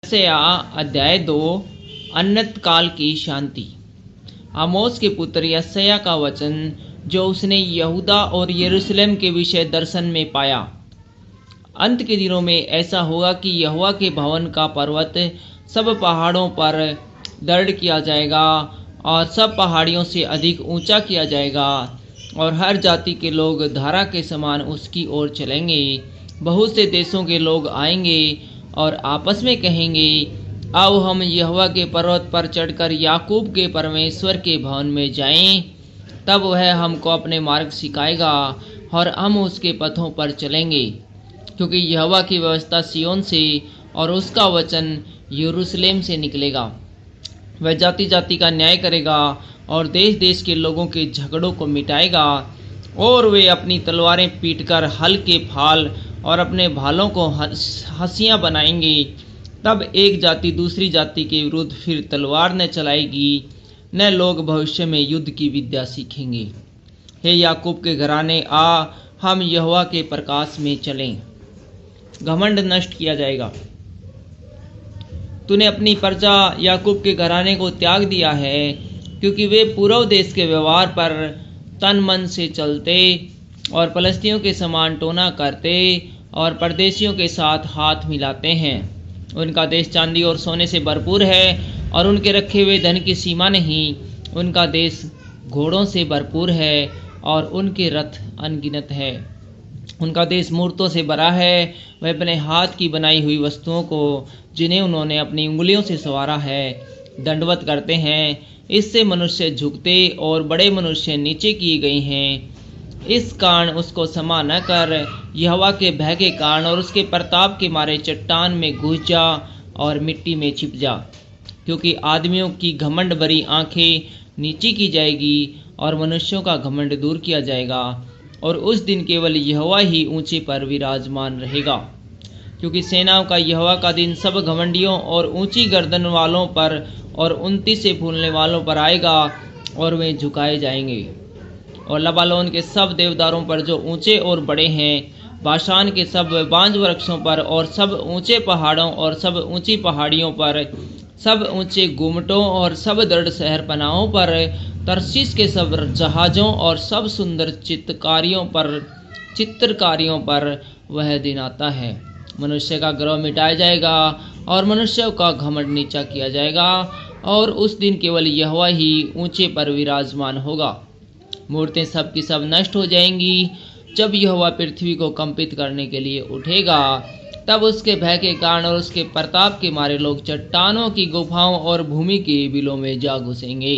यशायाह अध्याय 2 अनंत काल की शांति। आमोस के पुत्र यशायाह का वचन जो उसने यहूदा और यरूशलेम के विषय दर्शन में पाया। अंत के दिनों में ऐसा होगा कि यहोवा के भवन का पर्वत सब पहाड़ों पर दृढ़ किया जाएगा और सब पहाड़ियों से अधिक ऊंचा किया जाएगा, और हर जाति के लोग धारा के समान उसकी ओर चलेंगे। बहुत से देशों के लोग आएंगे और आपस में कहेंगे, आओ हम यहोवा के पर्वत पर चढ़कर याकूब के परमेश्वर के भवन में जाएं। तब वह हमको अपने मार्ग सिखाएगा और हम उसके पथों पर चलेंगे, क्योंकि यहोवा की व्यवस्था सिय्योन से और उसका वचन यरूशलेम से निकलेगा। वह जाति जाति का न्याय करेगा और देश देश के लोगों के झगड़ों को मिटाएगा, और वे अपनी तलवारें पीटकर हल के फाल और अपने भालों को हंसियां बनाएंगे। तब एक जाति दूसरी जाति के विरुद्ध फिर तलवार न चलाएगी, न लोग भविष्य में युद्ध की विद्या सीखेंगे। हे याकूब के घराने, आ हम यहोवा के प्रकाश में चलें। घमंड नष्ट किया जाएगा। तूने अपनी प्रजा याकूब के घराने को त्याग दिया है, क्योंकि वे पूर्व देश के व्यवहार पर तन मन से चलते और पलस्तियों के समान टोना करते और परदेशियों के साथ हाथ मिलाते हैं। उनका देश चांदी और सोने से भरपूर है और उनके रखे हुए धन की सीमा नहीं। उनका देश घोड़ों से भरपूर है और उनके रथ अनगिनत है। उनका देश मूर्तों से भरा है। वह अपने हाथ की बनाई हुई वस्तुओं को, जिन्हें उन्होंने अपनी उंगलियों से संवारा है, दंडवत करते हैं। इससे मनुष्य झुकते और बड़े मनुष्य नीचे किए गए हैं। इस कारण उसको क्षमा न कर, यहोवा के भय के कारण और उसके प्रताप के मारे चट्टान में घुस जा और मिट्टी में छिप जा, क्योंकि आदमियों की घमंड भरी आंखें नीची की जाएगी और मनुष्यों का घमंड दूर किया जाएगा, और उस दिन केवल यहोवा ही ऊंचे पर विराजमान रहेगा। क्योंकि सेनाओं का यहोवा का दिन सब घमंडियों और ऊंची गर्दन वालों पर और उन्नति से फूलने वालों पर आएगा, और वे झुकाए जाएंगे। और लबालोन के सब देवदारों पर जो ऊंचे और बड़े हैं, बाशान के सब बांज वृक्षों पर और सब ऊंचे पहाड़ों और सब ऊंची पहाड़ियों पर, सब ऊंचे गुम्मटों और सब दृढ़ शहरपनाहों पर, तरशीश के सब जहाज़ों और सब सुंदर चित्रकारियों पर वह दिन आता है। मनुष्य का गर्व मिटाया जाएगा और मनुष्यों का घमंड नीचा किया जाएगा, और उस दिन केवल यहोवा ही ऊंचे पर विराजमान होगा। मूर्तें सब की सब नष्ट हो जाएंगी। जब यहोवा पृथ्वी को कंपित करने के लिए उठेगा, तब उसके भय के कारण और उसके प्रताप के मारे लोग चट्टानों की गुफाओं और भूमि के बिलों में जा घुसेंगे।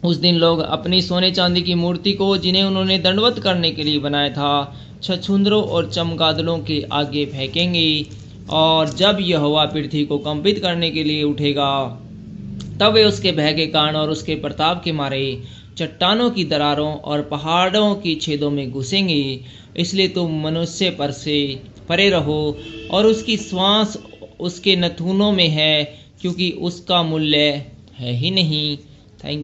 उस दिन लोग अपनी सोने चांदी की मूर्ति को, जिन्हें उन्होंने दंडवत करने के लिए बनाया था, छछूंदरों और चमगादड़ों के आगे फेंकेंगे। और जब यहोवा पृथ्वी को कंपित करने के लिए उठेगा, तब वे उसके भय के कारण और उसके प्रताप के मारे चट्टानों की दरारों और पहाड़ों की छेदों में घुसेंगे। इसलिए तुम मनुष्य पर से परे रहो, और उसकी श्वास उसके नथुनों में है, क्योंकि उसका मूल्य है ही नहीं।